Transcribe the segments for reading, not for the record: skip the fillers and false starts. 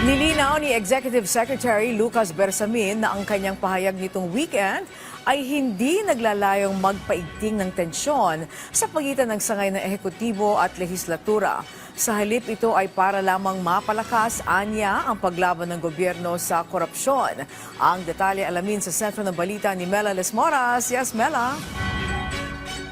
Nilinaw ni Executive Secretary Lucas Bersamin na ang kanyang pahayag nitong weekend ay hindi naglalayong magpaigting ng tensyon sa pagitan ng sangay ng ehekutibo at lehislatura. Sa halip ito ay para lamang mapalakas anya ang paglaban ng gobyerno sa korupsyon. Ang detalye alamin sa sentro ng balita ni Mela Lesmoras. Yes, Mela.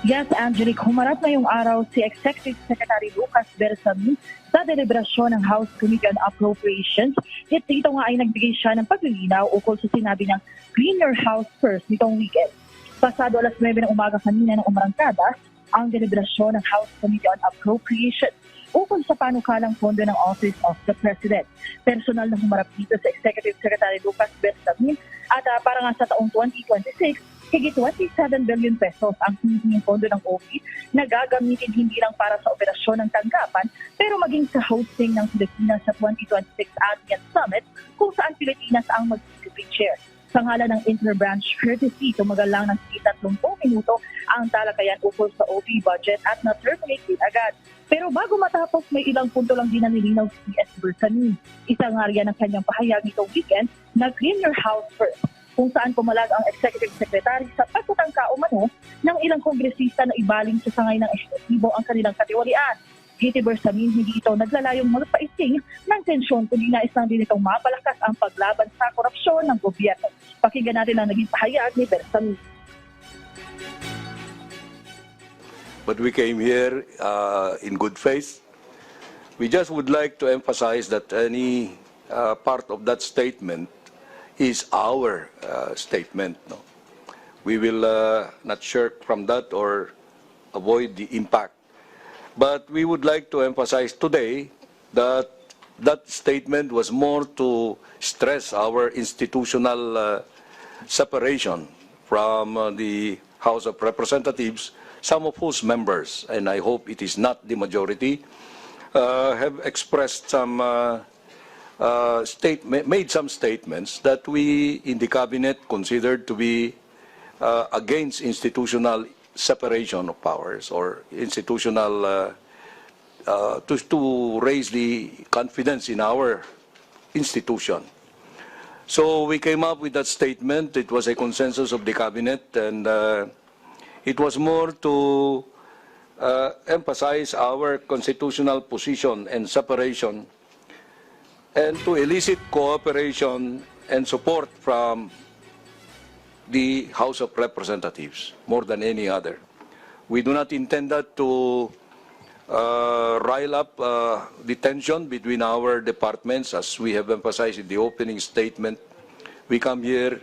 Yes, Angelique, humarap ngayong araw si Executive Secretary Lucas Bersamin sa deliberasyon ng House Committee on Appropriations. At dito nga ay nagbigay siya ng paglilinaw ukol sa sinabi ng Clean Your House First nitong weekend. Pasado alas 9 ng umaga kanina ng umarangkada ang deliberasyon ng House Committee on Appropriations ukol sa panukalang pondo ng Office of the President. Personal na humarap dito sa Executive Secretary Lucas Bersamin at para nga sa taong 2026, higit 27 billion pesos ang hinihinging pondo ng OP na gagamitin hindi lang para sa operasyon ng tanggapan pero maging sa hosting ng Pilipinas sa 2026 ASEAN Summit kung saan Pilipinas ang mag-executive chair. Sa ngalan ng interbranch courtesy, tumagal lang ng 30 minuto ang talakayan ukol sa OP budget at na-terminate din agad. Pero bago matapos, may ilang punto lang din na nilinaw si S. Bersamin. Isa nga riyan ang kanyang pahayag nitong weekend na Clean Your House First, kung saan pumalag ang Executive Secretary sa pagtatangka umano ng ilang kongresista na ibaling sa sangay ng ehekutibo ang kanilang katiwalian. Giti Bersamin, hindi ito naglalayong magpaising ng tensyon kundi nais lang din itong mapalakas ang paglaban sa korupsyon ng gobyerno. Pakinggan natin ang naging pahayag ni Bersamin. But we came here in good faith. We just would like to emphasize that any part of that statement is our statement. No? We will not shirk from that or avoid the impact. But we would like to emphasize today that that statement was more to stress our institutional separation from the House of Representatives, some of whose members, and I hope it is not the majority, have expressed some made some statements that we in the cabinet considered to be against institutional separation of powers or institutional to raise the confidence in our institution. So we came up with that statement. It was a consensus of the cabinet, and it was more to emphasize our constitutional position and separation and to elicit cooperation and support from the House of Representatives more than any other. We do not intend that to rile up the tension between our departments, as we have emphasized in the opening statement. We come here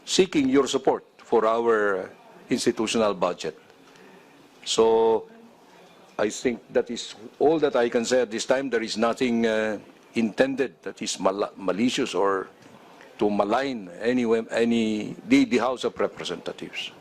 seeking your support for our institutional budget. So I think that is all that I can say at this time. There is nothing intended that is malicious or to malign the House of Representatives.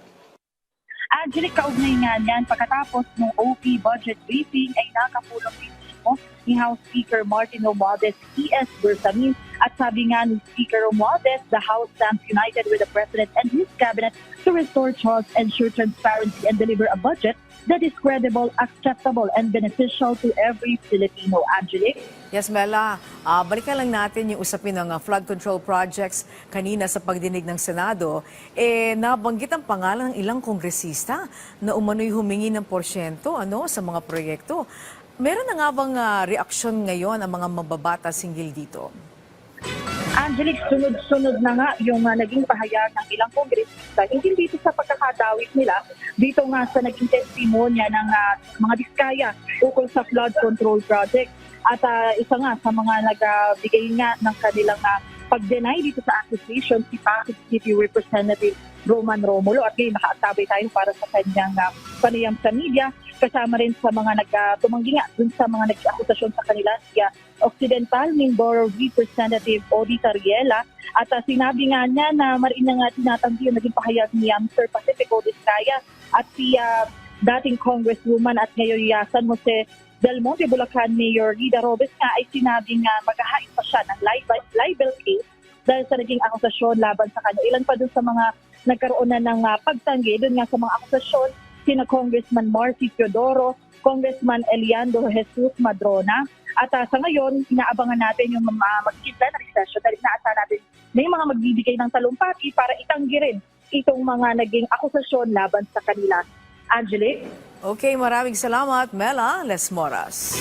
Angelique, kaugnay nga niyan, pagkatapos ng OP budget briefing ay nakapulong din mismo ni House Speaker Martin Romualdez, E.S. Bersamin, at sabi nga ni Speaker Romualdez, the House stands united with the President and his cabinet to restore trust, ensure transparency, and deliver a budget that is credible, acceptable, and beneficial to every Filipino. Angelique? Yes, Mela. Balikan lang natin yung usapin ng flood control projects kanina sa pagdinig ng Senado. Nabanggit ang pangalan ng ilang kongresista na umano'y humingi ng porsyento sa mga proyekto. Meron na nga bang reaksyon ngayon ang mga mababatas hinggil dito? Angelique, sunod-sunod na nga yung naging pahayag ng ilang kongresista, hindi dito sa pagkakadawit nila, dito nga sa naging testimonya ng mga diskaya ukol sa flood control project. At isa nga sa mga nagbigay nga ng kanilang pag-deny dito sa accusation si Pasig City Representative Roman Romulo, at ngayon nakaantabay tayo para sa kanyang panayam sa media. Kasama rin sa mga tumanggi nga dun sa mga nag-akusasyon sa kanila si Occidental Mindoro Representative Odi Tariela, at sinabi nga niya na mariin na nga tinatanggi yung naging pahayag ni Sir Pacifico Vizcaya at si dating Congresswoman at ngayon San Jose Del Monte, Bulacan Mayor Rida Robes nga ay sinabing maghahain pa siya ng libel case dahil sa naging akusasyon laban sa kanya. Ilan pa dun sa mga nagkaroon na ng pagtanggi doon nga sa mga akusasyon, sina Congressman Marcy Teodoro, Congressman Eliando Jesus Madrona. At sa ngayon, inaabangan natin yung magkita na recession dahil inaasahan natin na yung mga magbibigay ng talumpati para itanggi rin itong mga naging akusasyon laban sa kanila. Angelique? Okay, maraming salamat, Mela Lesmoras.